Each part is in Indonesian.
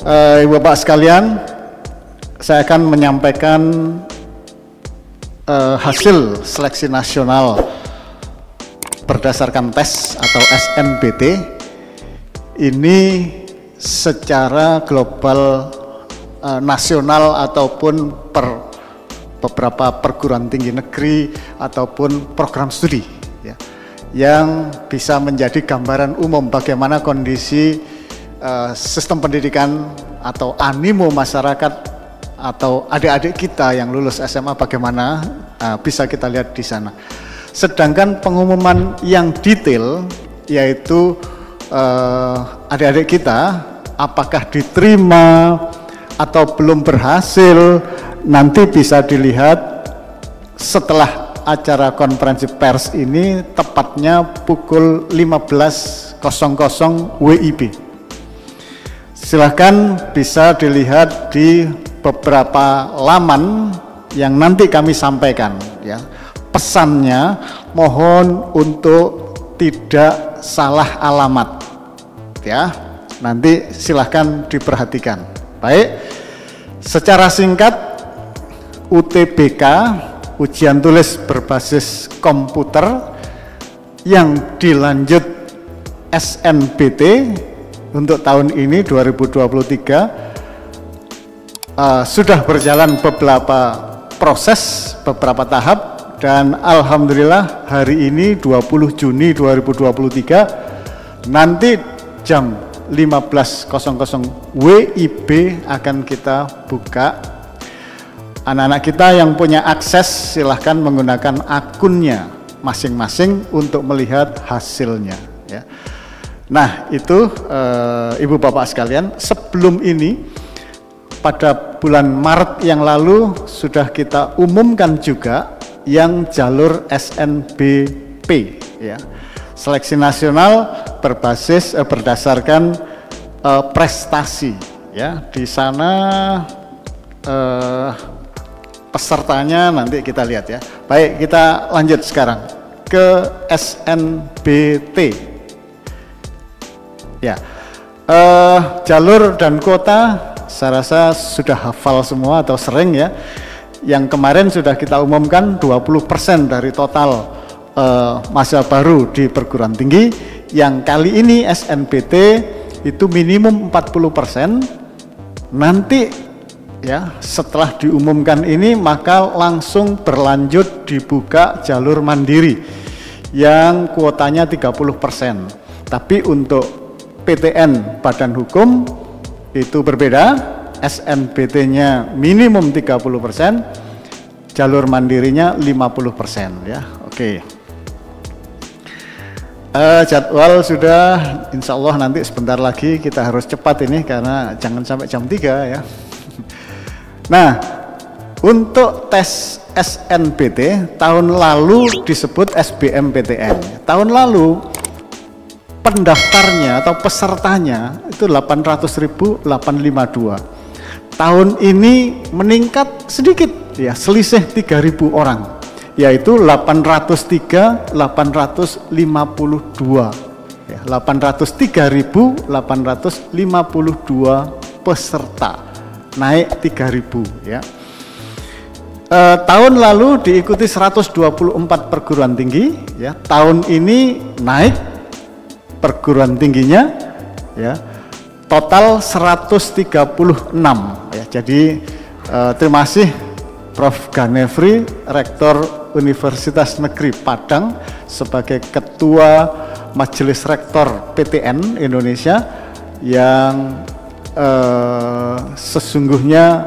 Ibu Bapak sekalian, saya akan menyampaikan hasil seleksi nasional berdasarkan tes atau SNBT ini secara global, nasional ataupun per beberapa perguruan tinggi negeri ataupun program studi ya, yang bisa menjadi gambaran umum bagaimana kondisi sistem pendidikan atau animo masyarakat atau adik-adik kita yang lulus SMA, bagaimana bisa kita lihat di sana. Sedangkan pengumuman yang detail yaitu adik-adik kita apakah diterima atau belum berhasil, nanti bisa dilihat setelah acara konferensi pers ini, tepatnya pukul 15.00 WIB. Silahkan bisa dilihat di beberapa laman yang nanti kami sampaikan ya. Pesannya mohon untuk tidak salah alamat ya, nanti silahkan diperhatikan. Baik, secara singkat, UTBK, ujian tulis berbasis komputer yang dilanjut SNBT untuk tahun ini 2023 sudah berjalan beberapa proses, beberapa tahap, dan alhamdulillah hari ini 20 Juni 2023 nanti jam 15.00 WIB akan kita buka. Anak-anak kita yang punya akses silahkan menggunakan akunnya masing-masing untuk melihat hasilnya ya. Nah itu Ibu Bapak sekalian, sebelum ini pada bulan Maret yang lalu sudah kita umumkan juga yang jalur SNBP ya, seleksi nasional berbasis berdasarkan prestasi ya. Di sana pesertanya nanti kita lihat ya. Baik, kita lanjut sekarang ke SNBT ya. Jalur dan kuota saya rasa sudah hafal semua atau sering ya. Yang kemarin sudah kita umumkan 20% dari total mahasiswa baru di perguruan tinggi. Yang kali ini SNBT itu minimum 40%. Nanti ya setelah diumumkan ini maka langsung berlanjut dibuka jalur mandiri yang kuotanya 30%. Tapi untuk PTN Badan Hukum itu berbeda, SNBT-nya minimum 30%, jalur mandirinya 50% ya. Oke. Jadwal sudah, insya Allah nanti sebentar lagi kita harus cepat ini karena jangan sampai jam 3 ya. Nah, untuk tes SNBT tahun lalu disebut SBMPTN. Tahun lalu pendaftarnya atau pesertanya itu 800.852. Tahun ini meningkat sedikit ya, selisih 3.000 orang, yaitu 803.852 ya, 803.852 peserta, naik 3.000 ya. Tahun lalu diikuti 124 perguruan tinggi ya, tahun ini naik perguruan tingginya ya, total 136 ya. Jadi terima kasih Prof. Ganefri, Rektor Universitas Negeri Padang sebagai Ketua Majelis Rektor PTN Indonesia yang sesungguhnya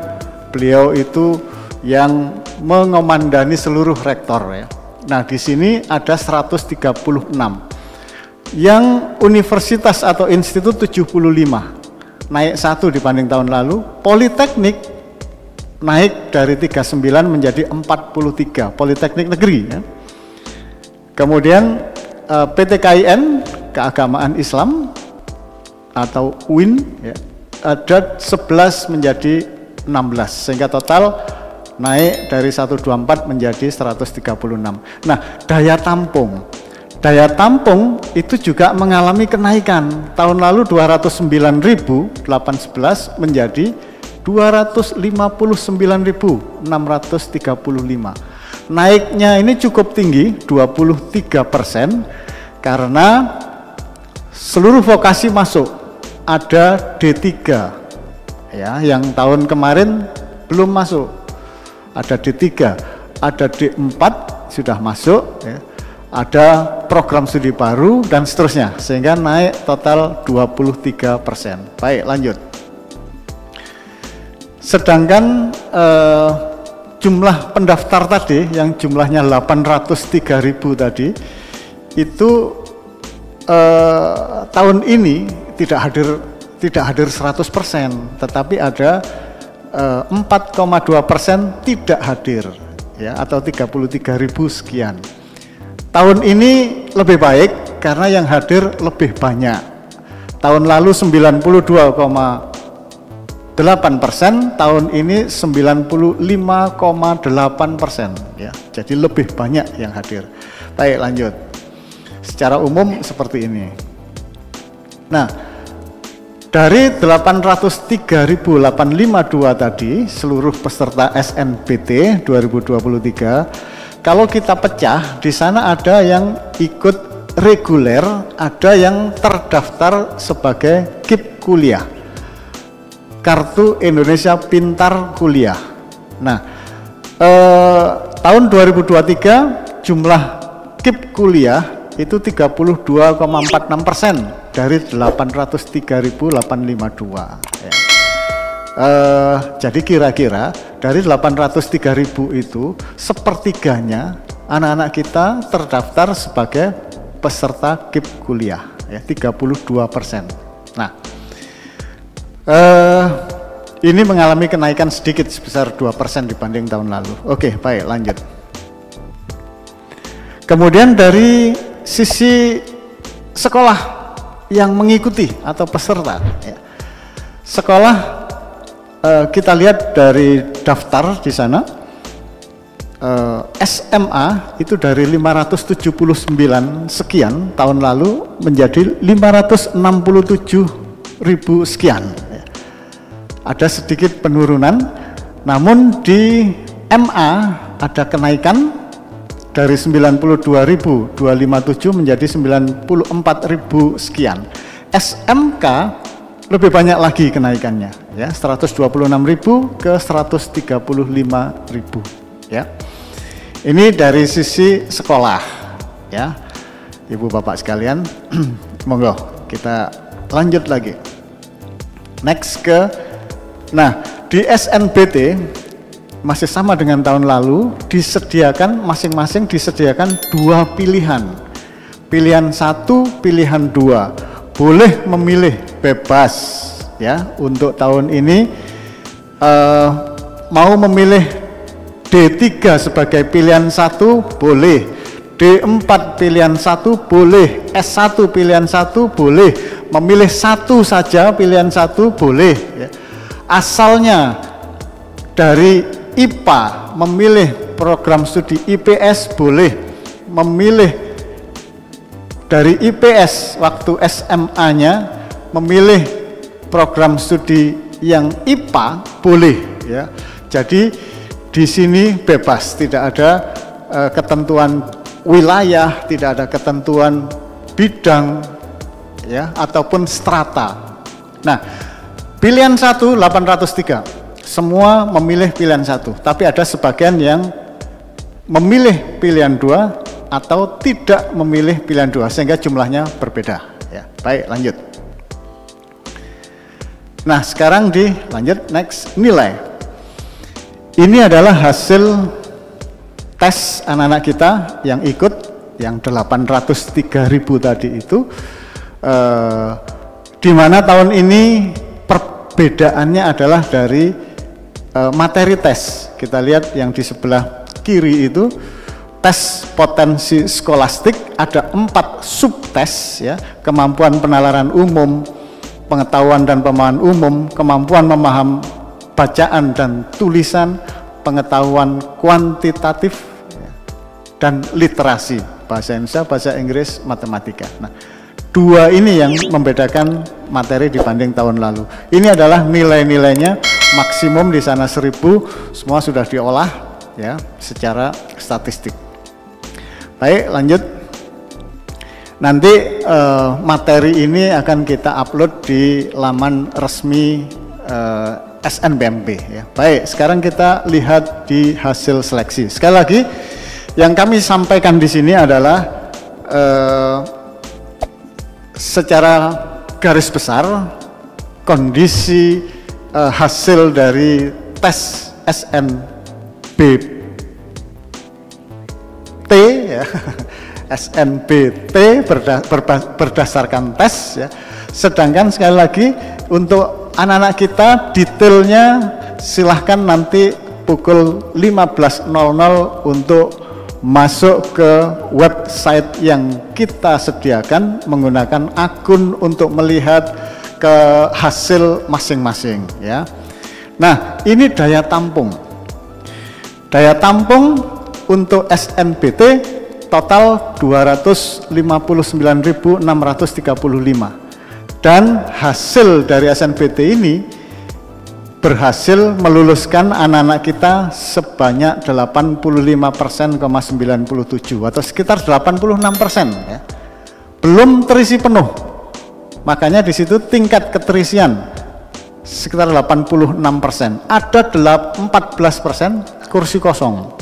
beliau itu yang mengomandani seluruh rektor ya. Nah, di sini ada 136. Yang universitas atau institut 75, naik 1 dibanding tahun lalu. Politeknik naik dari 39 menjadi 43, Politeknik Negeri ya. Kemudian PTKIN, Keagamaan Islam atau UIN ya, ada 11 menjadi 16, sehingga total naik dari 124 menjadi 136. Nah, daya tampung Daya tampung itu juga mengalami kenaikan. Tahun lalu 209.811 menjadi 259.635. Naiknya ini cukup tinggi, 23%, karena seluruh vokasi masuk. Ada D3 ya, yang tahun kemarin belum masuk. Ada D3, ada D4 sudah masuk ya. Ada program studi baru dan seterusnya, sehingga naik total 23%. Baik, lanjut. Sedangkan jumlah pendaftar tadi yang jumlahnya 803.000 tadi itu tahun ini tidak hadir 100%, tetapi ada 4,2% tidak hadir ya, atau 33.000 sekian. Tahun ini lebih baik karena yang hadir lebih banyak. Tahun lalu 92,8%, tahun ini 95,8% ya. Jadi lebih banyak yang hadir. Baik, lanjut. Secara umum seperti ini. Nah, dari 803.852 tadi seluruh peserta SNBT 2023, kalau kita pecah, di sana ada yang ikut reguler, ada yang terdaftar sebagai KIP kuliah, Kartu Indonesia Pintar Kuliah. Nah, tahun 2023 jumlah KIP kuliah itu 32,46% dari 803.852 ya. Jadi kira-kira dari 803.000 itu sepertiganya anak-anak kita terdaftar sebagai peserta KIP kuliah ya, 32%. Nah, ini mengalami kenaikan sedikit sebesar 2% dibanding tahun lalu. Oke, baik, lanjut. Kemudian dari sisi sekolah yang mengikuti atau peserta ya. Sekolah kita lihat dari daftar di sana, SMA itu dari 579 sekian tahun lalu menjadi 567.000 sekian. Ada sedikit penurunan, namun di MA ada kenaikan dari 92.257 menjadi 94.000 sekian. SMK lebih banyak lagi kenaikannya ya, 126.000 ke 135.000 ya. Ini dari sisi sekolah ya. Ibu bapak sekalian, monggo kita lanjut lagi. Next nah, di SNBT masih sama dengan tahun lalu, disediakan masing-masing disediakan 2 pilihan. Pilihan 1, pilihan 2. Boleh memilih bebas ya. Untuk tahun ini mau memilih D3 sebagai pilihan 1 boleh, D4 pilihan 1 boleh, S1 pilihan 1 boleh, memilih satu saja pilihan 1 boleh ya. Asalnya dari IPA memilih program studi IPS boleh, memilih dari IPS waktu SMA-nya memilih program studi yang IPA boleh ya. Jadi di sini bebas, tidak ada ketentuan wilayah, tidak ada ketentuan bidang ya ataupun strata. Nah, pilihan 1 803. Semua memilih pilihan 1, tapi ada sebagian yang memilih pilihan 2 atau tidak memilih pilihan 2, sehingga jumlahnya berbeda ya. Baik, lanjut. Nah, sekarang lanjut next, nilai. Ini adalah hasil tes anak-anak kita yang ikut, yang 803.000 tadi itu, di mana tahun ini perbedaannya adalah dari materi tes. Kita lihat yang di sebelah kiri itu, tes potensi skolastik, ada 4 subtes ya, kemampuan penalaran umum, pengetahuan dan pemahaman umum, kemampuan memaham bacaan dan tulisan, pengetahuan kuantitatif ya, dan literasi. bahasa Indonesia, bahasa Inggris, matematika. Nah, dua ini yang membedakan materi dibanding tahun lalu. Ini adalah nilai-nilainya, maksimum di sana 1000, semua sudah diolah ya secara statistik. Baik, lanjut. Nanti materi ini akan kita upload di laman resmi SNBMP ya. Baik, sekarang kita lihat di hasil seleksi. Sekali lagi, yang kami sampaikan di sini adalah secara garis besar kondisi hasil dari tes SNBT ya. SNBT berdasarkan tes ya. Sedangkan sekali lagi untuk anak-anak kita detailnya silahkan nanti pukul 15.00 untuk masuk ke website yang kita sediakan menggunakan akun untuk melihat ke hasil masing-masing ya. Nah, ini daya tampung. Daya tampung untuk SNBT total 259.635 dan hasil dari SNBT ini berhasil meluluskan anak-anak kita sebanyak 85,97% atau sekitar 86% ya. Belum terisi penuh. Makanya di situ tingkat keterisian sekitar 86%. Ada 14% kursi kosong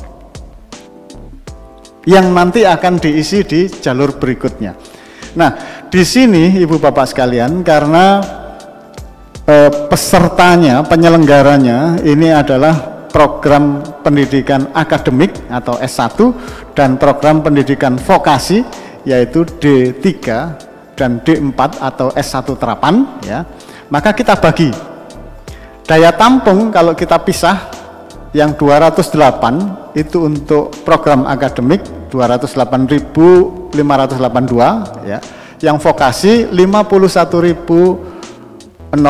yang nanti akan diisi di jalur berikutnya. Nah, di sini Ibu Bapak sekalian, karena pesertanya, penyelenggaranya ini adalah program pendidikan akademik atau S1 dan program pendidikan vokasi yaitu D3 dan D4 atau S1 terapan ya. Maka kita bagi daya tampung kalau kita pisah yang 208 itu untuk program akademik 208.582 ya. Yang vokasi 51.053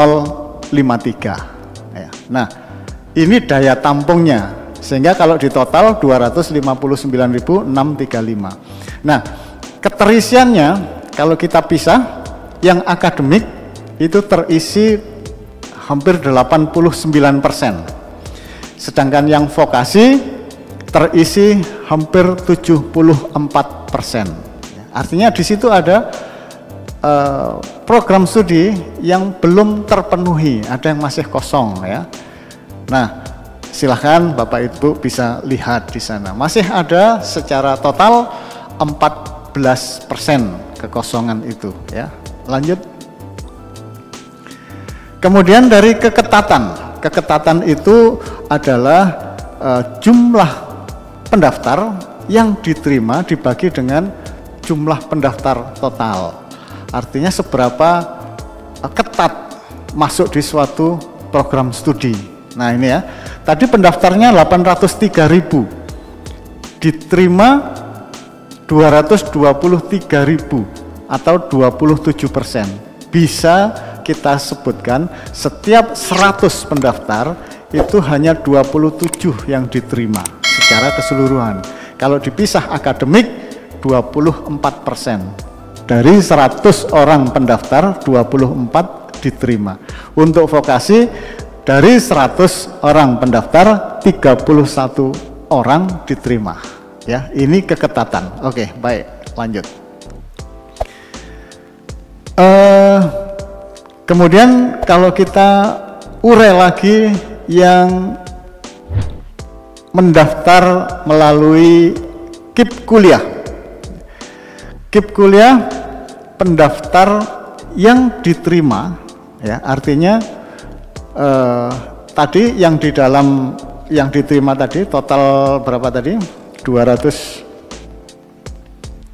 ya. Nah, ini daya tampungnya sehingga kalau di total 259.635. Nah, keterisiannya kalau kita pisah yang akademik itu terisi hampir 89%. Sedangkan yang vokasi terisi hampir 74%. Artinya di situ ada program studi yang belum terpenuhi, ada yang masih kosong ya. Nah, silahkan Bapak Ibu bisa lihat di sana. Masih ada secara total 14% kekosongan itu ya. Lanjut. Kemudian dari keketatan. Keketatan itu adalah jumlah pendaftar yang diterima dibagi dengan jumlah pendaftar total. Artinya seberapa ketat masuk di suatu program studi. Nah, ini ya. Tadi pendaftarnya 803.000. Diterima 223.000 atau 27%. Bisa kita sebutkan setiap 100 pendaftar itu hanya 27 yang diterima secara keseluruhan. Kalau dipisah akademik 24%. Dari 100 orang pendaftar 24 diterima. Untuk vokasi dari 100 orang pendaftar 31 orang diterima. Ya, ini keketatan. Oke, baik, lanjut. Kemudian kalau kita urai lagi yang mendaftar melalui KIP kuliah. KIP kuliah pendaftar yang diterima ya, artinya tadi yang di dalam yang diterima tadi total berapa tadi? 200.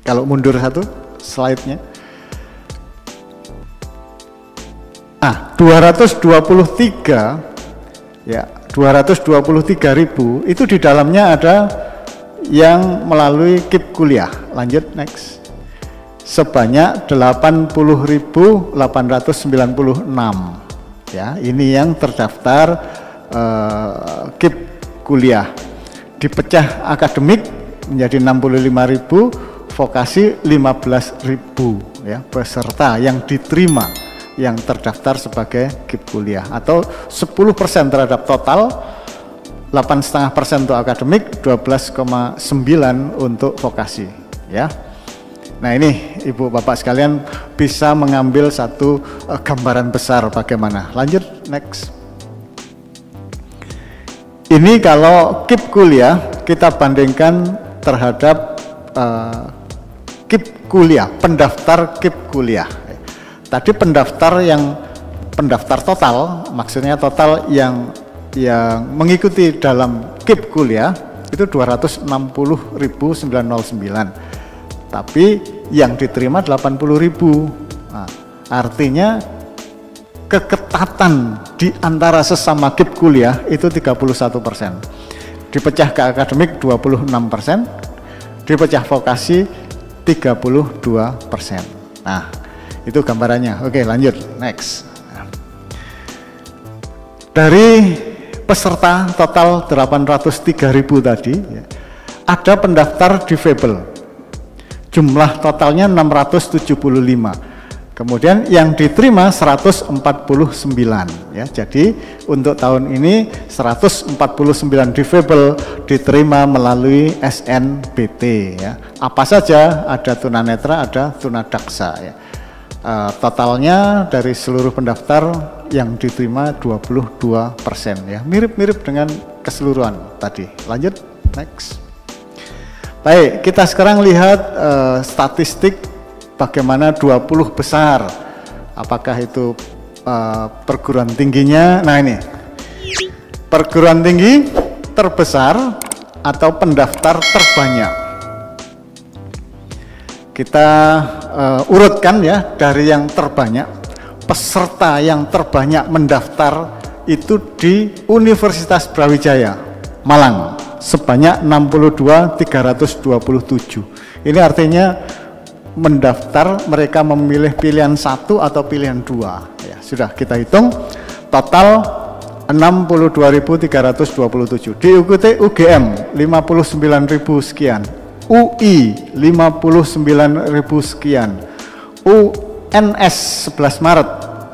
Kalau mundur satu slide-nya. 223 ya, 223.000 itu di dalamnya ada yang melalui KIP kuliah. Lanjut, next. Sebanyak 80.896 ya, ini yang terdaftar KIP kuliah. Dipecah akademik menjadi 65.000, vokasi 15.000 ya peserta yang diterima yang terdaftar sebagai KIP kuliah, atau 10% terhadap total, 8,5% untuk akademik, 12,9 untuk vokasi ya. Nah ini Ibu Bapak sekalian bisa mengambil satu gambaran besar bagaimana. Lanjut next. Ini kalau KIP kuliah kita bandingkan terhadap KIP kuliah, pendaftar KIP kuliah. Tadi pendaftar total, maksudnya total yang mengikuti dalam KIP kuliah itu 260.909. Tapi yang diterima 80.000. Nah, artinya keketatan di antara sesama KIP kuliah itu 31%. Dipecah ke akademik 26%, dipecah vokasi 32%. Nah, itu gambarannya. Oke, lanjut next. Dari peserta total 803.000 tadi ya, ada pendaftar difabel. Jumlah totalnya 675. Kemudian yang diterima 149 ya. Jadi untuk tahun ini 149 difabel diterima melalui SNBT ya. Apa saja? Ada tunanetra, ada tunadaksa ya. Totalnya dari seluruh pendaftar yang diterima 22% ya. Mirip-mirip dengan keseluruhan tadi. Lanjut next. Baik, kita sekarang lihat statistik bagaimana 20 besar. Apakah itu perguruan tingginya? Nah ini, perguruan tinggi terbesar atau pendaftar terbanyak. Kita urutkan ya dari yang terbanyak. Peserta yang terbanyak mendaftar itu di Universitas Brawijaya, Malang. Sebanyak 62.327. Ini artinya mendaftar mereka memilih pilihan 1 atau pilihan 2 ya. Sudah kita hitung total 62.327. Diikuti UGM 59.000 sekian, UI 59.000 sekian, UNS 11 Maret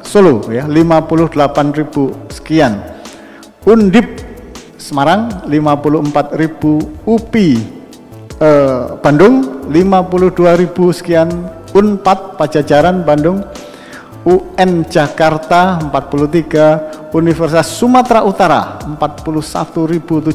Solo ya 58.000 sekian, Undip Semarang 54.000, UPI Bandung 52.000 sekian, Unpad Pajajaran Bandung, UN Jakarta 43, Universitas Sumatera Utara 41.701,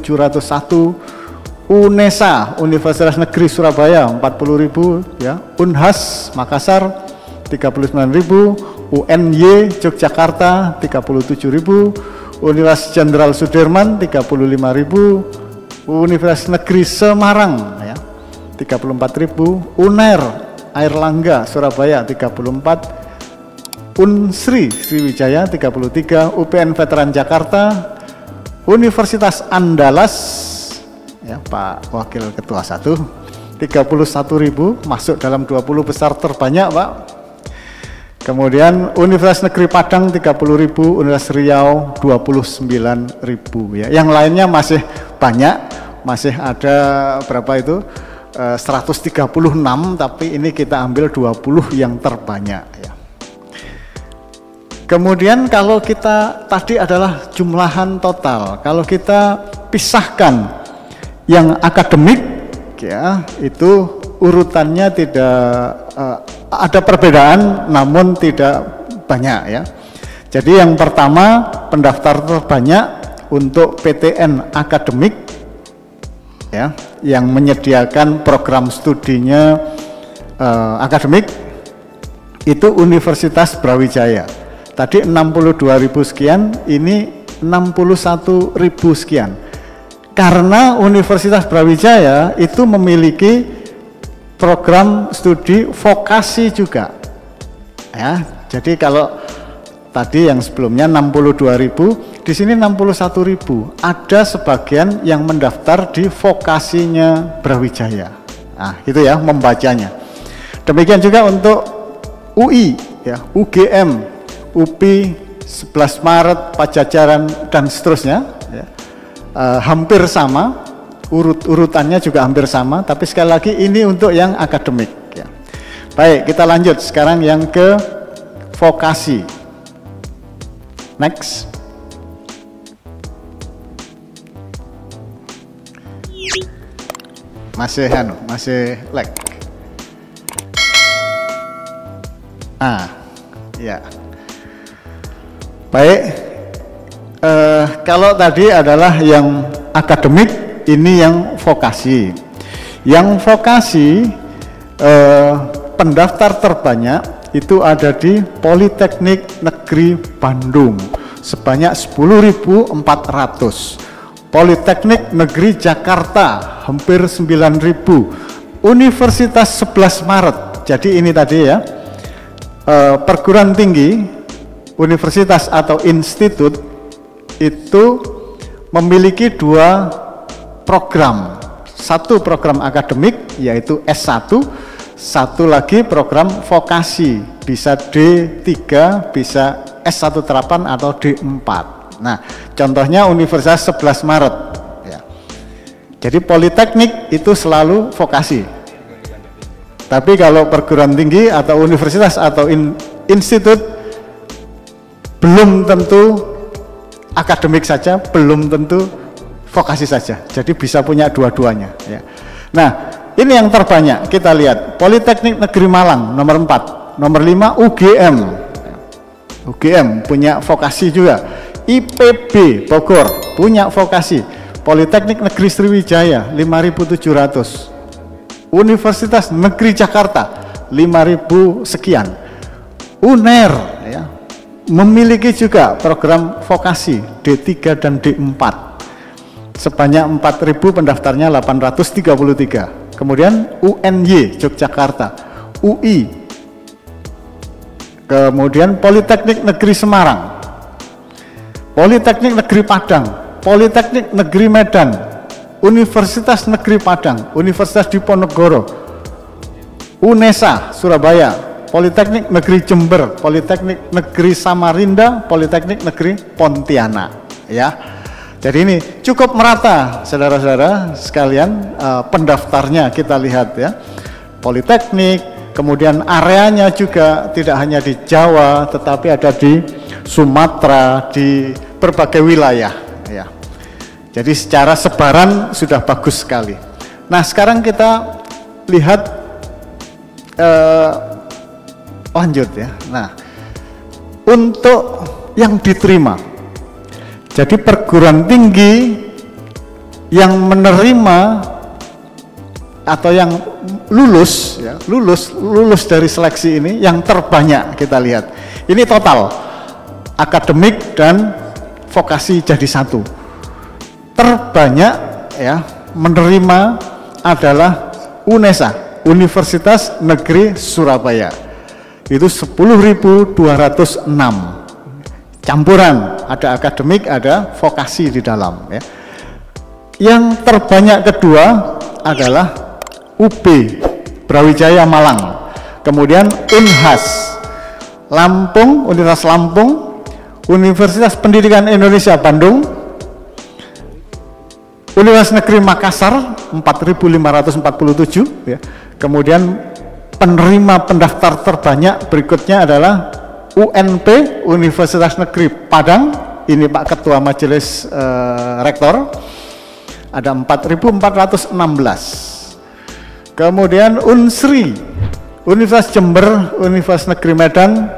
UNESA Universitas Negeri Surabaya 40.000 ya, Unhas Makassar 39.000, UNY Yogyakarta 37.000, Universitas Jenderal Sudirman 35.000, Universitas Negeri Semarang ya 34.000, UNER Airlangga Surabaya 34, Unsri Sriwijaya 33, UPN Veteran Jakarta, Universitas Andalas ya Pak Wakil Ketua 1 31.000, masuk dalam 20 besar terbanyak Pak. Kemudian Universitas Negeri Padang 30.000, Universitas Riau 29.000 ya. Yang lainnya masih banyak, masih ada berapa itu 136, tapi ini kita ambil 20 yang terbanyak ya. Kemudian kalau kita tadi adalah jumlahan total, kalau kita pisahkan yang akademik ya itu urutannya tidak ada perbedaan namun tidak banyak ya. Jadi yang pertama pendaftar terbanyak untuk PTN akademik ya, yang menyediakan program studinya akademik itu Universitas Brawijaya. Tadi 62.000 sekian, ini 61.000 sekian. Karena Universitas Brawijaya itu memiliki program studi vokasi juga ya. Jadi kalau tadi yang sebelumnya 62.000, di sini 61.000. Ada sebagian yang mendaftar di vokasinya Brawijaya. Nah, itu ya membacanya. Demikian juga untuk UI ya, UGM, UPI, 11 Maret, Pajajaran dan seterusnya ya. Hampir sama. urutannya juga hampir sama, tapi sekali lagi ini untuk yang akademik ya. Baik, kita lanjut sekarang yang ke vokasi. Next. Masih lag. Ya. Baik. Kalau tadi adalah yang akademik, ini yang vokasi. Yang vokasi pendaftar terbanyak itu ada di Politeknik Negeri Bandung sebanyak 10.400. Politeknik Negeri Jakarta hampir 9.000. Universitas 11 Maret. Jadi ini tadi ya, perguruan tinggi, universitas atau institut itu memiliki 2 program. Satu program akademik yaitu S1, satu lagi program vokasi, bisa D3, bisa S1 terapan atau D4. Nah, contohnya Universitas 11 Maret ya. Jadi politeknik itu selalu vokasi. Tapi kalau perguruan tinggi atau universitas atau institut belum tentu akademik saja, belum tentu vokasi saja. Jadi bisa punya dua-duanya ya. Nah, ini yang terbanyak kita lihat. Politeknik Negeri Malang nomor 4, nomor 5 UGM. UGM punya vokasi juga. IPB Bogor punya vokasi. Politeknik Negeri Sriwijaya 5.700. Universitas Negeri Jakarta 5.000 sekian. UNER ya, memiliki juga program vokasi D3 dan D4. Sebanyak 4.000 pendaftarnya 833. Kemudian UNY Yogyakarta, UI. Kemudian Politeknik Negeri Semarang, Politeknik Negeri Padang, Politeknik Negeri Medan, Universitas Negeri Padang, Universitas Diponegoro, UNESA Surabaya, Politeknik Negeri Jember, Politeknik Negeri Samarinda, Politeknik Negeri Pontianak ya. Jadi ini cukup merata saudara-saudara sekalian, pendaftarnya kita lihat ya. Politeknik, kemudian areanya juga tidak hanya di Jawa tetapi ada di Sumatera, di berbagai wilayah ya. Jadi secara sebaran sudah bagus sekali. Nah, sekarang kita lihat lanjut ya. Nah, untuk yang diterima, jadi perguruan tinggi yang menerima atau yang lulus ya, lulus dari seleksi ini yang terbanyak kita lihat. Ini total akademik dan vokasi jadi satu. Terbanyak ya menerima adalah UNESA, Universitas Negeri Surabaya. Itu 10.206. Campuran, ada akademik, ada vokasi di dalam ya. Yang terbanyak kedua adalah UB Brawijaya Malang. Kemudian Unhas Lampung, Universitas Lampung, Universitas Pendidikan Indonesia Bandung, Universitas Negeri Makassar 4.547 ya. Kemudian penerima pendaftar terbanyak berikutnya adalah UNP, Universitas Negeri Padang. Ini Pak Ketua Majelis Rektor, ada 4.416. Kemudian UNSRI, Universitas Jember, Universitas Negeri Medan,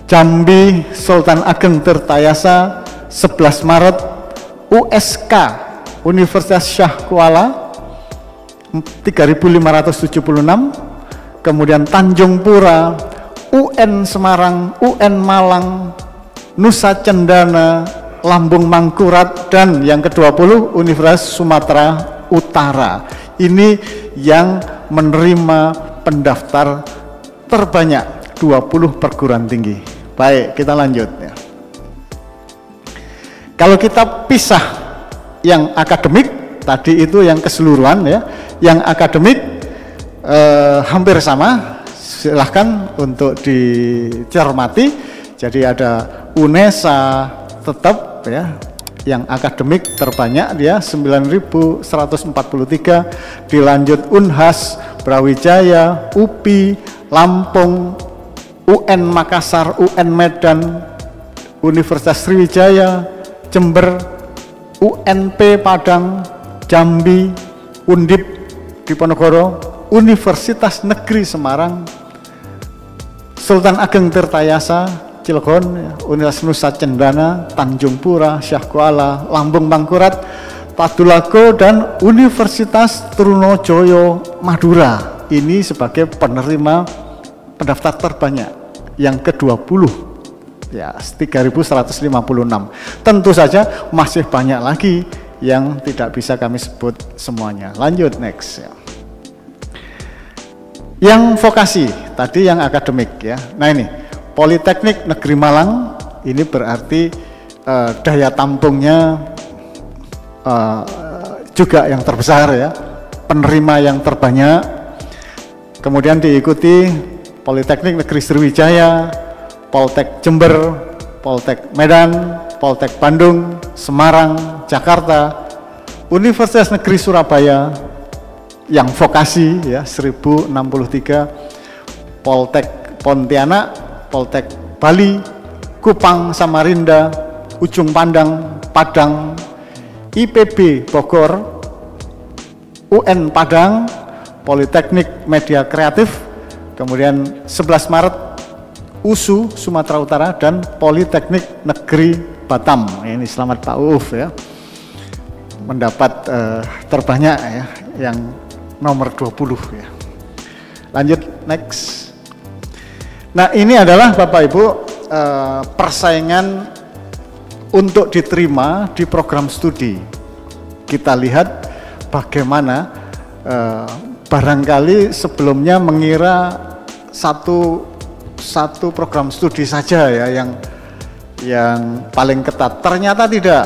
Jambi Sultan Ageng Tirtayasa 11 Maret, USK Universitas Syah Kuala 3.576, kemudian Tanjung Pura, UN Semarang, UN Malang, Nusa Cendana, Lambung Mangkurat, dan yang ke-20 Universitas Sumatera Utara. Ini yang menerima pendaftar terbanyak, 20 perguruan tinggi. Baik, kita lanjut ya. Kalau kita pisah yang akademik, tadi itu yang keseluruhan ya, yang akademik hampir sama, silahkan untuk dicermati. Jadi ada UNESA tetap ya, yang akademik terbanyak dia 9.143, dilanjut Unhas, Brawijaya, UPI, Lampung, UN Makassar, UN Medan, Universitas Sriwijaya, Jember, UNP Padang, Jambi, Undip Diponegoro, Universitas Negeri Semarang, Sultan Ageng Tirtayasa Cilegon, Universitas Nusa Cendana, Tanjung Pura, Syah Kuala, Lambung Mangkurat, Tadulago, dan Universitas Trunojoyo Madura. Ini sebagai penerima pendaftar terbanyak yang ke-20, ya 3.156. Tentu saja masih banyak lagi yang tidak bisa kami sebut semuanya. Lanjut next ya. Yang vokasi tadi yang akademik ya. Nah ini Politeknik Negeri Malang, ini berarti daya tampungnya juga yang terbesar ya, penerima yang terbanyak. Kemudian diikuti Politeknik Negeri Sriwijaya, Poltek Jember, Poltek Medan, Poltek Bandung, Semarang, Jakarta, Universitas Negeri Surabaya yang vokasi ya 1063, Poltek Pontianak, Poltek Bali, Kupang, Samarinda, Ujung Pandang, Padang, IPB Bogor, UN Padang, Politeknik Media Kreatif, kemudian 11 Maret USU Sumatera Utara, dan Politeknik Negeri Batam. Ini selamat Pak Uuf ya, mendapat terbanyak ya, yang nomor 20 ya. Lanjut next. Nah ini adalah Bapak Ibu persaingan untuk diterima di program studi. Kita lihat bagaimana barangkali sebelumnya mengira satu program studi saja ya yang paling ketat. Ternyata tidak.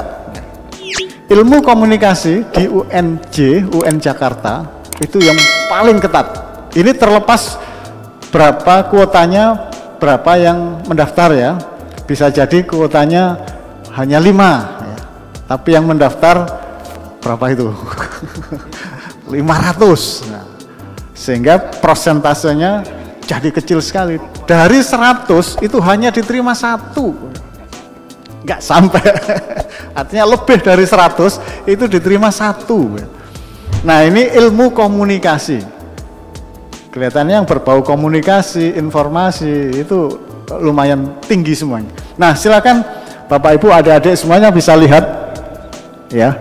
Ilmu komunikasi di UN Jakarta itu yang paling ketat. Ini terlepas berapa kuotanya, berapa yang mendaftar ya. Bisa jadi kuotanya hanya 5 ya. Tapi yang mendaftar berapa itu? 500. Nah, sehingga persentasenya jadi kecil sekali. Dari 100 itu hanya diterima 1, nggak sampai. Artinya lebih dari 100 itu diterima 1. Nah ini ilmu komunikasi. Kelihatannya yang berbau komunikasi, informasi itu lumayan tinggi semuanya. Nah silakan Bapak Ibu adik-adik semuanya bisa lihat ya.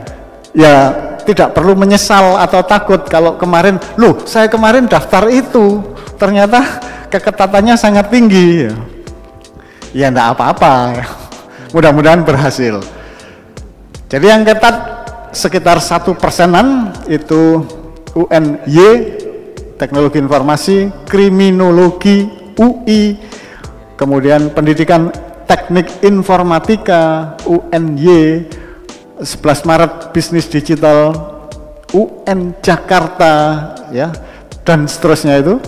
Ya tidak perlu menyesal atau takut kalau kemarin, loh saya kemarin daftar itu ternyata keketatannya sangat tinggi. Ya enggak apa-apa, mudah-mudahan berhasil. Jadi yang ketat sekitar 1%-an itu UNY, Teknologi Informasi, Kriminologi, UI, kemudian Pendidikan Teknik Informatika, UNY, 11 Maret Bisnis Digital, UN Jakarta, ya, dan seterusnya itu.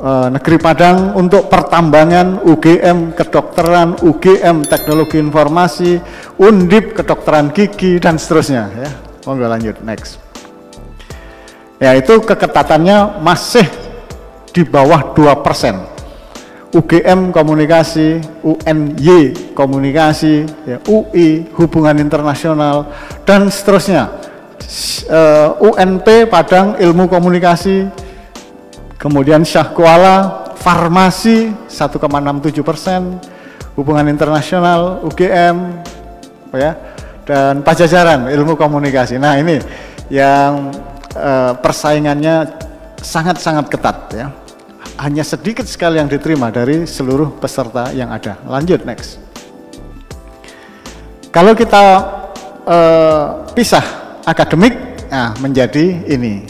Negeri Padang untuk pertambangan, UGM kedokteran, UGM Teknologi Informasi, Undip kedokteran gigi, dan seterusnya, ya. Monggo lanjut next. Ya itu keketatannya masih di bawah 2%. UGM Komunikasi, UNY Komunikasi, ya, UI Hubungan Internasional, dan seterusnya. UNP Padang Ilmu Komunikasi, kemudian Syah Kuala Farmasi 1,67%, Hubungan Internasional, UGM, ya, dan Pajajaran Ilmu Komunikasi. Nah ini yang persaingannya sangat-sangat ketat ya. Hanya sedikit sekali yang diterima dari seluruh peserta yang ada. Lanjut next. Kalau kita pisah akademik, nah menjadi ini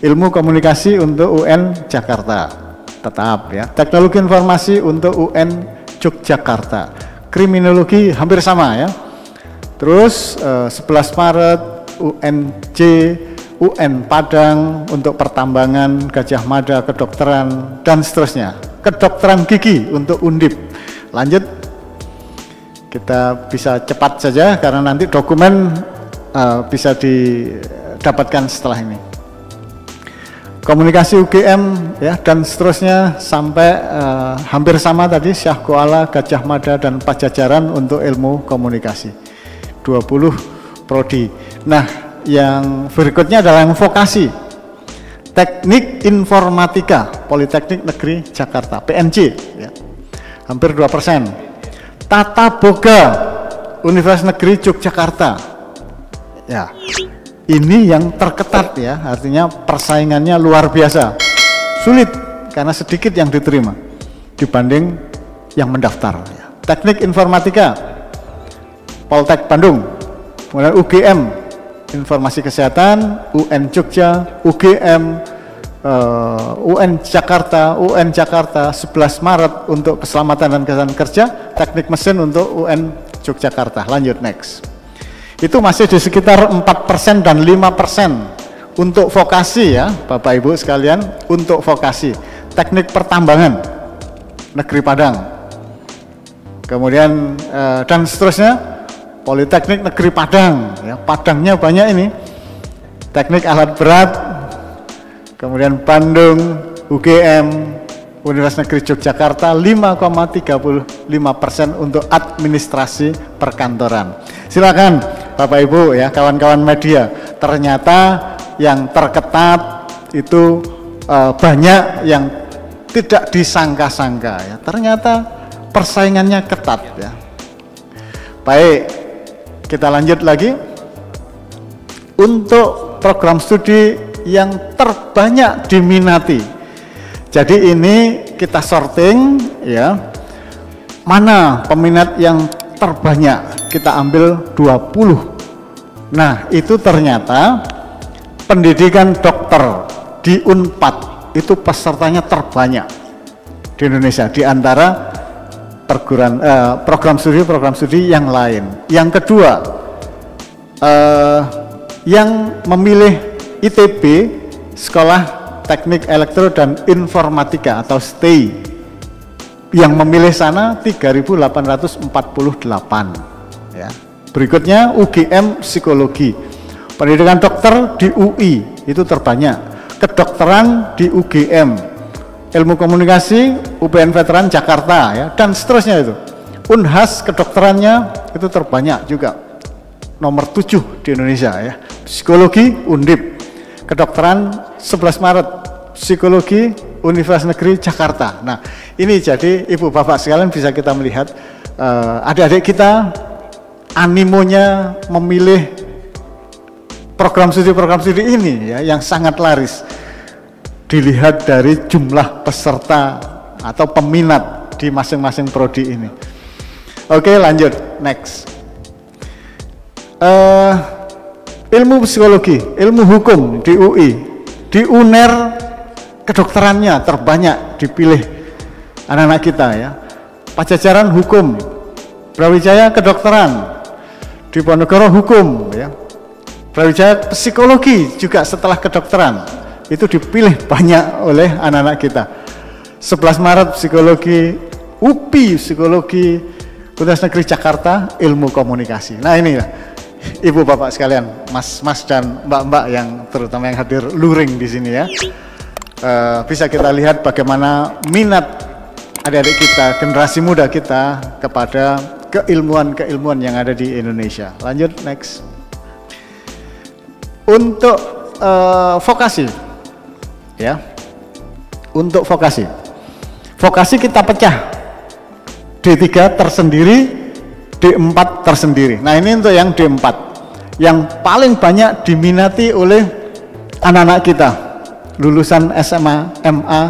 ilmu komunikasi untuk UN Jakarta tetap ya. Teknologi informasi untuk UN Yogyakarta. Kriminologi hampir sama ya. Terus 11 Maret UNJ, UN Padang untuk pertambangan, Gajah Mada kedokteran, dan seterusnya. Kedokteran gigi untuk Undip. Lanjut. Kita bisa cepat saja karena nanti dokumen bisa didapatkan setelah ini. Komunikasi UGM ya dan seterusnya sampai hampir sama tadi, Syah Koala, Gajah Mada dan Pajajaran untuk ilmu komunikasi. 20 prodi. Nah, yang berikutnya adalah yang vokasi. Teknik Informatika, Politeknik Negeri Jakarta, PNJ ya. Hampir 2%. Tata Boga, Universitas Negeri Yogyakarta. Ya. Ini yang terketat ya, artinya persaingannya luar biasa. Sulit karena sedikit yang diterima dibanding yang mendaftar ya. Teknik Informatika, Poltek Bandung, kemudian UGM, Informasi Kesehatan, UN Jogja, UGM, UN Jakarta, 11 Maret untuk keselamatan dan kesehatan kerja, teknik mesin untuk UN Yogyakarta. Lanjut next. Itu masih di sekitar 4% dan 5% untuk vokasi ya, Bapak Ibu sekalian, untuk vokasi. Teknik Pertambangan, Negeri Padang. Kemudian dan seterusnya, Politeknik Negeri Padang, ya, Padangnya banyak ini. Teknik Alat Berat, kemudian Bandung, UGM, Universitas Negeri Yogyakarta 5,35% untuk administrasi perkantoran. Silakan Bapak Ibu ya, kawan-kawan media. Ternyata yang terketat itu banyak yang tidak disangka-sangka ya. Ternyata persaingannya ketat ya. Baik, kita lanjut lagi. Untuk program studi yang terbanyak diminati. Jadi ini kita sorting ya. Mana peminat yang terbanyak? Kita ambil 20. Nah, itu ternyata pendidikan dokter di Unpad itu pesertanya terbanyak di Indonesia di antara perguruan program studi yang lain. Yang kedua, yang memilih ITB, Sekolah Teknik Elektro dan Informatika atau STEI, yang memilih sana 3.848 ya. Berikutnya UGM Psikologi, pendidikan dokter di UI itu terbanyak, kedokteran di UGM, ilmu komunikasi UPN Veteran Jakarta ya, dan seterusnya itu. Unhas kedokterannya itu terbanyak juga, nomor 7 di Indonesia ya. Psikologi Undip, kedokteran 11 Maret, Psikologi Universitas Negeri Jakarta. Nah, ini jadi Ibu Bapak sekalian bisa kita melihat adik-adik kita animonya memilih program studi ini ya, yang sangat laris. Dilihat dari jumlah peserta atau peminat di masing-masing prodi ini. Oke, lanjut next. Ilmu psikologi, ilmu hukum di UI, di UNER kedokterannya terbanyak dipilih anak-anak kita ya. Pajajaran hukum, Brawijaya kedokteran, Diponegoro hukum ya. Brawijaya psikologi juga setelah kedokteran itu dipilih banyak oleh anak-anak kita. 11 Maret psikologi, UPI psikologi, Universitas Negeri Jakarta ilmu komunikasi. Nah ini ya, Ibu Bapak sekalian, Mas-mas dan Mbak-mbak yang terutama yang hadir luring di sini ya. Bisa kita lihat bagaimana minat adik-adik kita, generasi muda kita kepada keilmuan-keilmuan yang ada di Indonesia. Lanjut next. Untuk vokasi ya. Untuk vokasi kita pecah D3 tersendiri, D4 tersendiri. Nah, ini untuk yang D4 yang paling banyak diminati oleh anak-anak kita lulusan SMA, MA,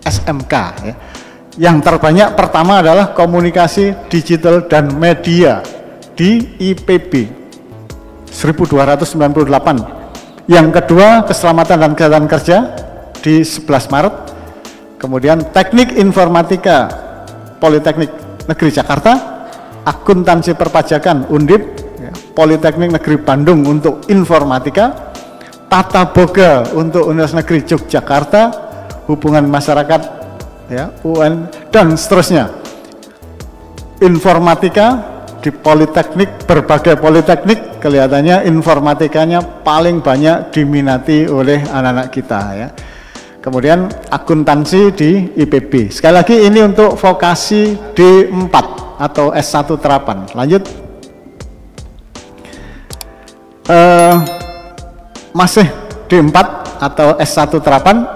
SMK ya. Yang terbanyak pertama adalah komunikasi digital dan media di IPB 1298. Yang kedua keselamatan dan kesehatan kerja di 11 Maret. Kemudian teknik informatika Politeknik Negeri Jakarta, akuntansi perpajakan Undip ya, Politeknik Negeri Bandung untuk informatika, tata boga untuk Universitas Negeri Yogyakarta, hubungan masyarakat ya, UN dan seterusnya. informatika di politeknik, berbagai politeknik kelihatannya informatikanya paling banyak diminati oleh anak-anak kita ya. Kemudian akuntansi di IPB. Sekali lagi ini untuk vokasi D4 atau S1 terapan. Lanjut. Masih D4 atau S1 terapan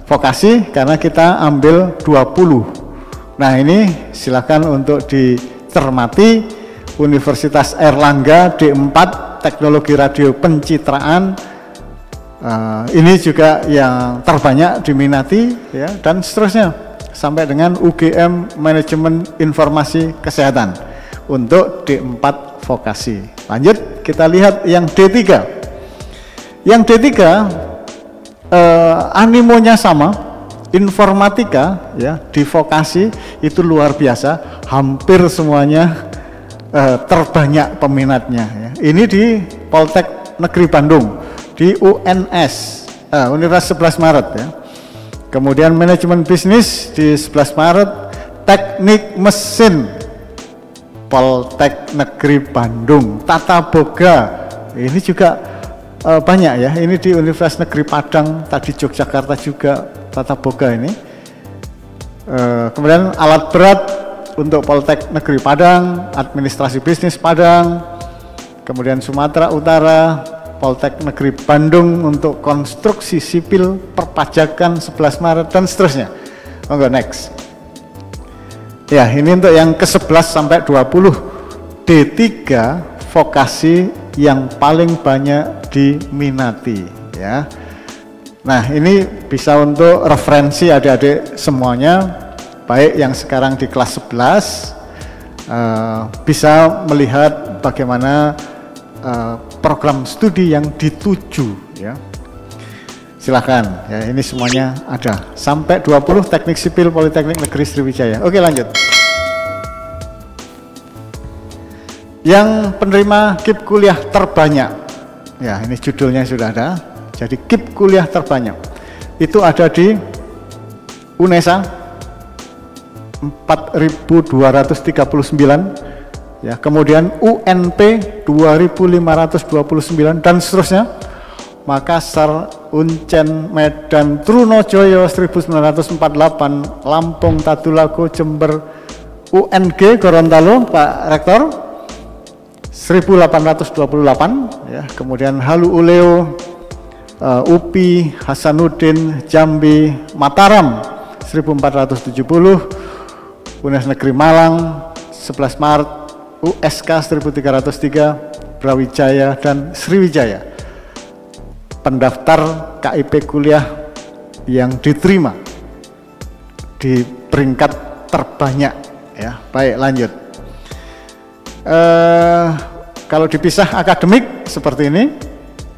vokasi karena kita ambil 20. Nah ini silakan untuk dicermati. Universitas Airlangga D4 Teknologi Radio Pencitraan, ini juga yang terbanyak diminati ya, dan seterusnya sampai dengan UGM Manajemen Informasi Kesehatan untuk D4 vokasi. Lanjut kita lihat yang D3. Yang D3 animonya sama, informatika ya di vokasi itu luar biasa, hampir semuanya terbanyak peminatnya ya. Ini di Poltek Negeri Bandung, di UNS Universitas 11 Maret ya. Kemudian manajemen bisnis di 11 Maret, teknik mesin Poltek Negeri Bandung, tata boga ini juga banyak ya. Ini di Universitas Negeri Padang, tadi Yogyakarta juga tata boga ini. Kemudian alat berat untuk Poltek Negeri Padang, administrasi bisnis Padang. Kemudian Sumatera Utara, Poltek Negeri Bandung untuk konstruksi sipil, perpajakan 11 Maret dan seterusnya. Monggo next. Ya, ini untuk yang ke-11 sampai 20 D3 vokasi yang paling banyak diminati ya. Nah, ini bisa untuk referensi adik-adik semuanya, baik yang sekarang di kelas 11 bisa melihat bagaimana program studi yang dituju ya. Silahkan ya, ini semuanya ada sampai 20 Teknik Sipil Politeknik Negeri Sriwijaya. Oke, lanjut. Yang penerima KIP kuliah terbanyak ya, ini judulnya sudah ada. Jadi KIP kuliah terbanyak itu ada di UNESA 4.239 ya, kemudian UNP 2.529 dan seterusnya. Makassar, Uncen, Medan, Trunojoyo 1948, Lampung, Tadulako, Jember, UNG Gorontalo Pak Rektor 1828 ya, kemudian Halu Uleo, UPI, Hasanuddin, Jambi, Mataram 1470, UNES Negeri Malang 11 Maret, USK 1303, Brawijaya dan Sriwijaya. Pendaftar KIP kuliah yang diterima di peringkat terbanyak ya. Baik, lanjut. Kalau dipisah akademik seperti ini,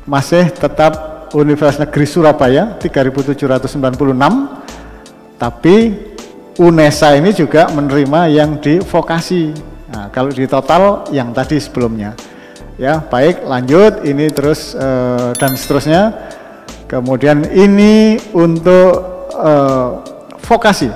masih tetap Universitas Negeri Surabaya 3.796, tapi UNESA ini juga menerima yang di vokasi. Nah, kalau di total yang tadi sebelumnya. Ya, baik, lanjut. Ini terus dan seterusnya. Kemudian ini untuk vokasi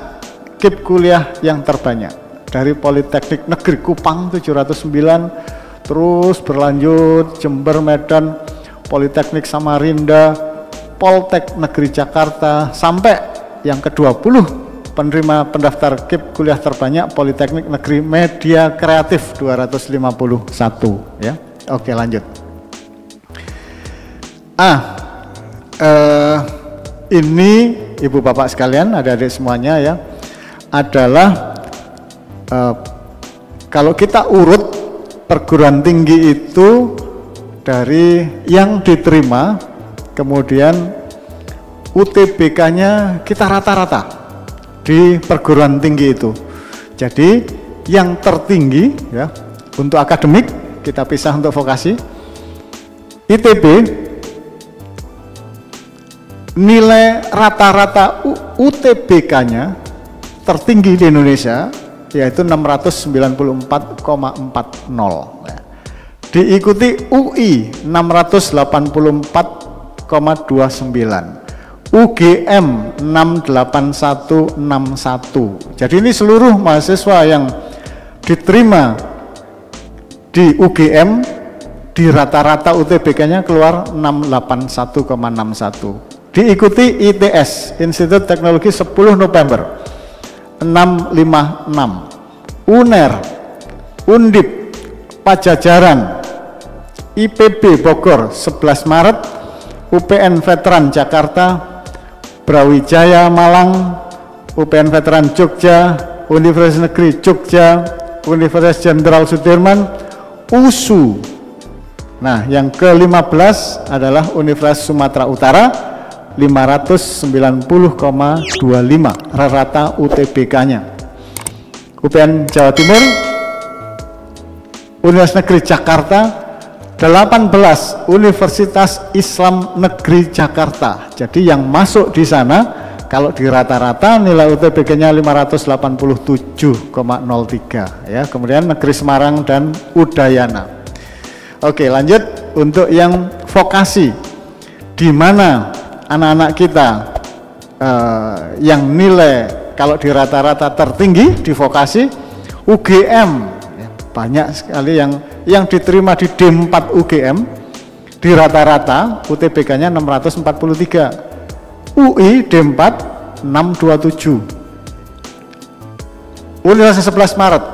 KIP kuliah yang terbanyak dari Politeknik Negeri Kupang 709, terus berlanjut Jember, Medan, Politeknik Samarinda, Poltek Negeri Jakarta, sampai yang ke-20 penerima pendaftar KIP kuliah terbanyak Politeknik Negeri Media Kreatif 251 ya. Oke, lanjut. Ini Ibu Bapak sekalian, adik-adik semuanya ya, adalah kalau kita urut perguruan tinggi itu dari yang diterima, kemudian UTBK-nya kita rata-rata di perguruan tinggi itu. Jadi yang tertinggi ya untuk akademik, kita pisah untuk vokasi, ITB nilai rata-rata UTBK-nya tertinggi di Indonesia yaitu 694,40 ya. Diikuti UI 684,29, UGM 68161. Jadi ini seluruh mahasiswa yang diterima di UGM, di rata-rata UTBK-nya keluar 681,61. Diikuti ITS, Institut Teknologi 10 November 656, UNER, Undip, Pajajaran, IPB Bogor 11 Maret, UPN Veteran Jakarta, Brawijaya Malang, UPN Veteran Jogja, Universitas Negeri Jogja, Universitas Jenderal Sudirman, USU. Nah, yang ke-15 adalah Universitas Sumatera Utara 590,25 rata UTBK-nya. UPN Jawa Timur, Universitas Negeri Jakarta 18, Universitas Islam Negeri Jakarta. Jadi yang masuk di sana kalau di rata-rata nilai UTBK-nya 587,03 ya. Kemudian Negeri Semarang dan Udayana. Oke, lanjut untuk yang vokasi, di mana anak-anak kita yang nilai kalau di rata-rata tertinggi di vokasi UGM, ya, banyak sekali yang diterima di D4 UGM di rata-rata UTBK-nya 643, UI D4 627, Universitas 11 Maret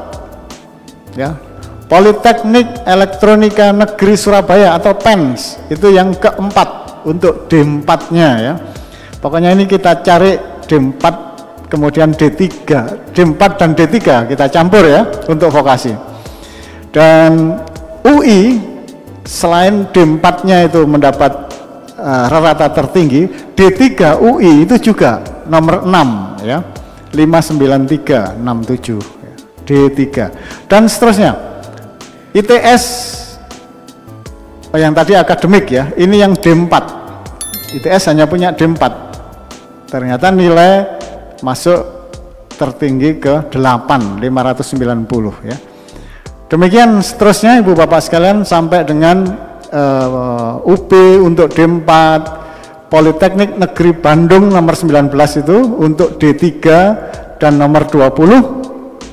ya, Politeknik Elektronika Negeri Surabaya atau PENS itu yang keempat untuk D4-nya ya. Pokoknya ini kita cari D4 kemudian D3, D4 dan D3 kita campur ya untuk vokasi. Dan UI selain D4-nya itu mendapat rata tertinggi, D3 UI itu juga nomor 6 ya, 59367 ya, D3 dan seterusnya. ITS yang tadi akademik ya, ini yang D4. ITS hanya punya D4. Ternyata nilai masuk tertinggi ke 8, 590 ya. Demikian seterusnya Ibu Bapak sekalian sampai dengan UB untuk D4, Politeknik Negeri Bandung nomor 19 itu untuk D3 dan nomor 20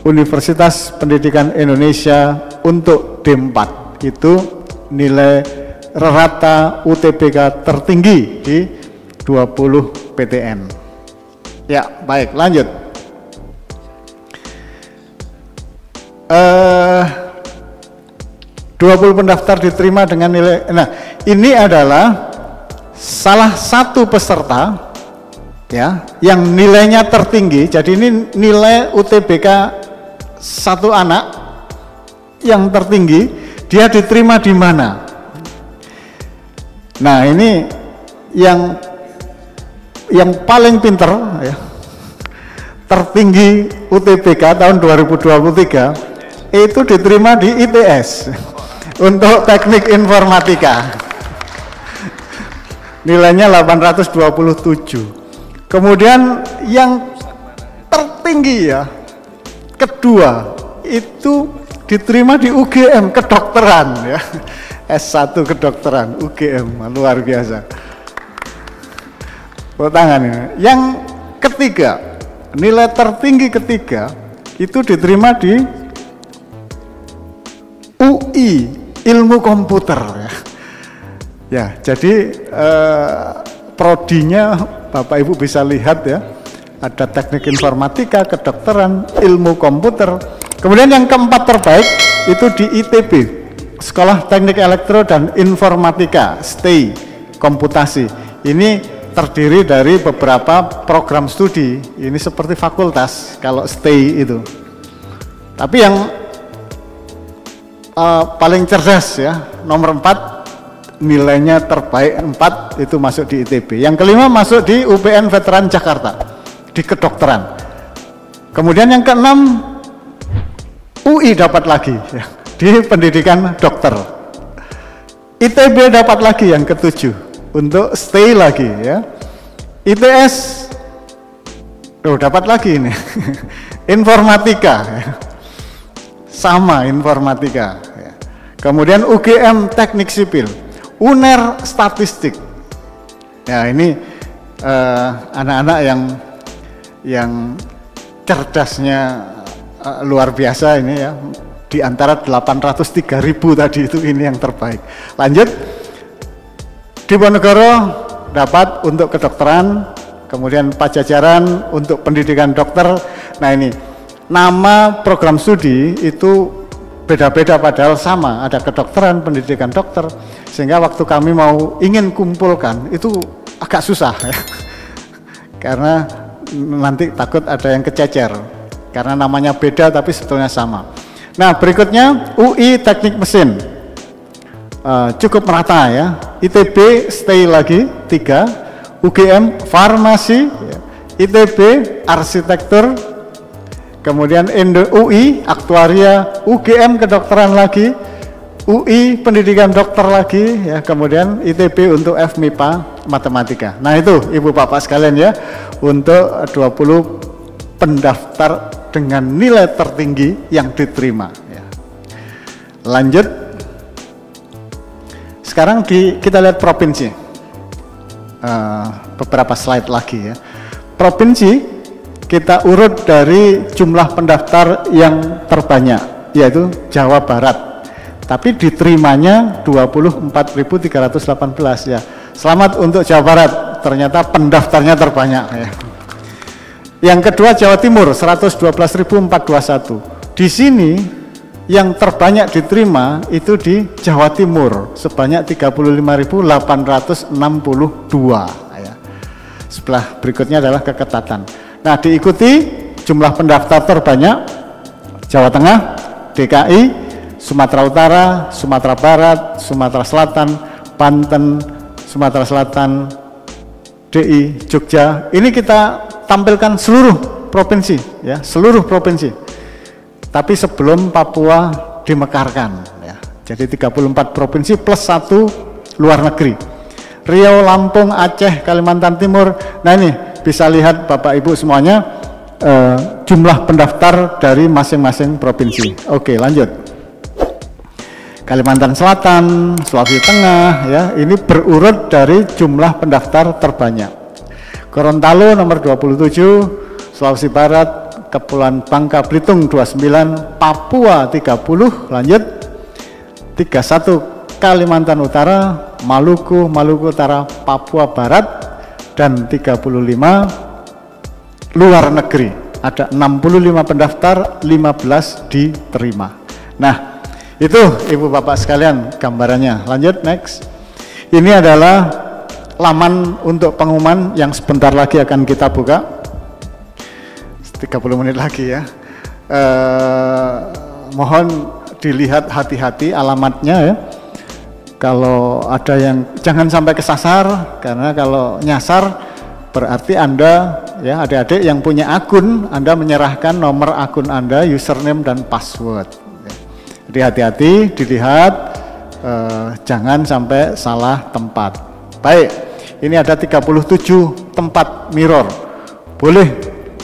Universitas Pendidikan Indonesia untuk D4 itu nilai rata UTBK tertinggi di 20 PTN. Ya, baik, lanjut. 20 pendaftar diterima dengan nilai. Nah, ini adalah salah satu peserta ya yang nilainya tertinggi. Jadi ini nilai UTBK satu anak yang tertinggi, dia diterima di mana? Nah, ini yang paling pinter ya, tertinggi UTBK tahun 2023 itu diterima di ITS untuk teknik informatika, nilainya 827. Kemudian yang tertinggi ya kedua itu diterima di UGM kedokteran ya, S1 kedokteran UGM, luar biasa. Tangan ini. Yang ketiga, nilai tertinggi ketiga itu diterima di UI ilmu komputer ya. Ya, jadi prodinya Bapak Ibu bisa lihat ya, ada teknik informatika, kedokteran, ilmu komputer. Kemudian yang keempat terbaik itu di ITB, Sekolah Teknik Elektro dan Informatika, STEI, Komputasi. Ini terdiri dari beberapa program studi, ini seperti fakultas kalau STEI itu. Tapi yang paling cerdas ya, nomor 4 nilainya terbaik 4 itu masuk di ITB. Yang kelima masuk di UPN Veteran Jakarta di kedokteran. Kemudian yang keenam UI dapat lagi ya, di pendidikan dokter. ITB dapat lagi yang ketujuh untuk stay lagi ya. ITS dapat lagi ini informatika ya. Sama informatika ya. Kemudian UGM teknik sipil, UNER statistik ya. Ini anak-anak yang cerdasnya luar biasa ini ya. Di antara 803.000 tadi itu ini yang terbaik. Lanjut, Diponegoro dapat untuk kedokteran, kemudian Pajajaran untuk pendidikan dokter. Nah ini, nama program studi itu beda-beda padahal sama, ada kedokteran, pendidikan dokter, sehingga waktu kami mau ingin kumpulkan itu agak susah ya. Karena nanti takut ada yang kececer, karena namanya beda tapi sebetulnya sama. Nah berikutnya UI Teknik Mesin, cukup merata ya. ITB stay lagi 3, UGM Farmasi, ITB Arsitektur, kemudian UI Aktuaria, UGM Kedokteran lagi, UI Pendidikan Dokter lagi ya, kemudian ITB untuk FMIPA Matematika. Nah itu Ibu Bapak sekalian ya, untuk 20 pendaftar dengan nilai tertinggi yang diterima ya. Lanjut, sekarang kita lihat provinsi, beberapa slide lagi ya. Provinsi kita urut dari jumlah pendaftar yang terbanyak, yaitu Jawa Barat, tapi diterimanya 24.318 ya. Selamat untuk Jawa Barat, ternyata pendaftarnya terbanyak ya. Yang kedua Jawa Timur 112.421. Di sini yang terbanyak diterima itu di Jawa Timur sebanyak 35.862 ya. Sebelah berikutnya adalah keketatan. Nah, diikuti jumlah pendaftar terbanyak Jawa Tengah, DKI, Sumatera Utara, Sumatera Barat, Sumatera Selatan, Banten, Sumatera Selatan, DI, Jogja. Ini kita tampilkan seluruh provinsi ya, seluruh provinsi. Tapi sebelum Papua dimekarkan ya. Jadi 34 provinsi plus 1 luar negeri. Riau, Lampung, Aceh, Kalimantan Timur. Nah ini bisa lihat Bapak Ibu semuanya jumlah pendaftar dari masing-masing provinsi. Oke, lanjut. Kalimantan Selatan, Sulawesi Tengah ya, ini berurut dari jumlah pendaftar terbanyak. Gorontalo nomor 27, Sulawesi Barat, Kepulauan Bangka Belitung 29, Papua 30, lanjut 31 Kalimantan Utara, Maluku Utara, Papua Barat, dan 35 luar negeri. Ada 65 pendaftar, 15 diterima. Nah, itu Ibu Bapak sekalian gambarannya. Lanjut, next. Ini adalah laman untuk pengumuman yang sebentar lagi akan kita buka. 30 menit lagi ya. Mohon dilihat hati-hati alamatnya ya. Kalau ada yang jangan sampai kesasar, karena kalau nyasar berarti Anda ya, adik-adik yang punya akun, Anda menyerahkan nomor akun Anda, username dan password. Jadi hati-hati dilihat, jangan sampai salah tempat. Baik, ini ada 37 tempat mirror. Boleh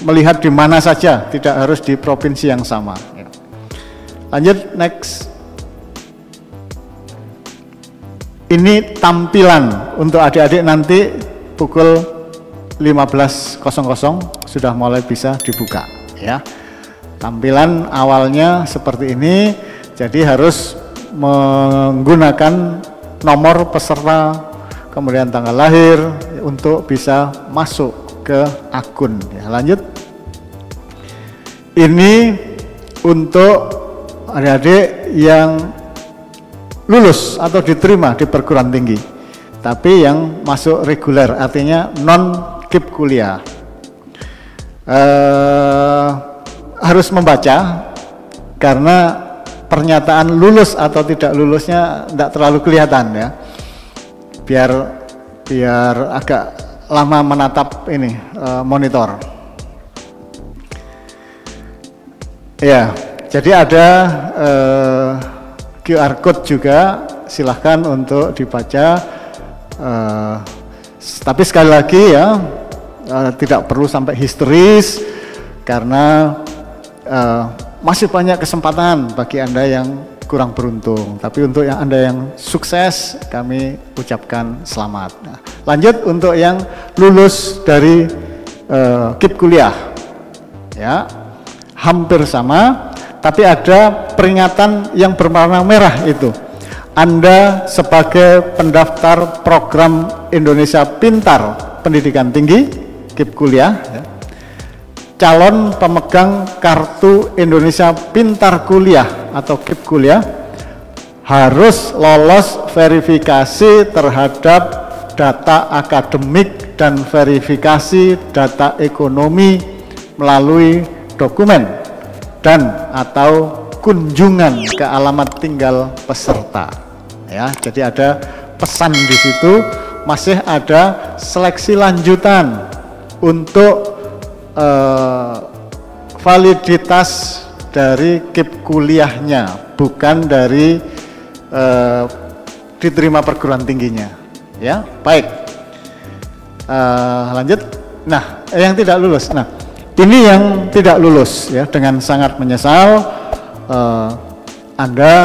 melihat di mana saja, tidak harus di provinsi yang sama. Lanjut, next. Ini tampilan untuk adik-adik nanti pukul 15.00 sudah mulai bisa dibuka ya. Tampilan awalnya seperti ini, jadi harus menggunakan nomor peserta, kemudian tanggal lahir untuk bisa masuk ke akun ya. Lanjut, ini untuk adik-adik yang lulus atau diterima di perguruan tinggi tapi yang masuk reguler, artinya non KIP kuliah. Harus membaca karena pernyataan lulus atau tidak lulusnya tidak terlalu kelihatan ya, biar agak lama menatap ini monitor ya. Jadi ada QR code juga, silahkan untuk dibaca, tapi sekali lagi ya, tidak perlu sampai histeris karena masih banyak kesempatan bagi Anda yang kurang beruntung, tapi untuk yang Anda yang sukses kami ucapkan selamat. Nah, lanjut untuk yang lulus dari KIP kuliah ya, hampir sama, tapi ada peringatan yang berwarna merah itu. Anda sebagai pendaftar program Indonesia Pintar Pendidikan Tinggi, KIP Kuliah, ya, calon pemegang Kartu Indonesia Pintar Kuliah atau KIP Kuliah, harus lolos verifikasi terhadap data akademik dan verifikasi data ekonomi melalui dokumen dan atau kunjungan ke alamat tinggal peserta. Ya, jadi ada pesan di situ, masih ada seleksi lanjutan untuk validitas dari KIP kuliahnya, bukan dari diterima perguruan tingginya. Ya, baik. Lanjut. Nah, yang tidak lulus. Nah, ini yang tidak lulus ya, dengan sangat menyesal. Anda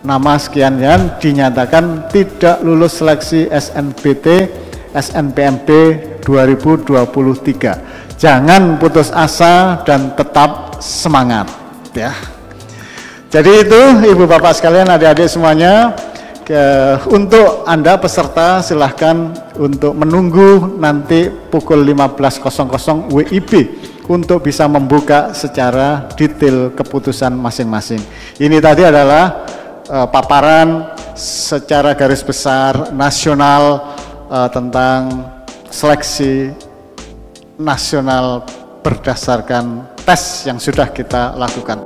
nama sekian dinyatakan tidak lulus seleksi SNBT SNPMB 2023. Jangan putus asa dan tetap semangat ya. Jadi itu Ibu Bapak sekalian, adik-adik semuanya, untuk Anda peserta silahkan untuk menunggu nanti pukul 15.00 WIB untuk bisa membuka secara detail keputusan masing-masing. Ini tadi adalah paparan secara garis besar nasional tentang seleksi nasional berdasarkan tes yang sudah kita lakukan.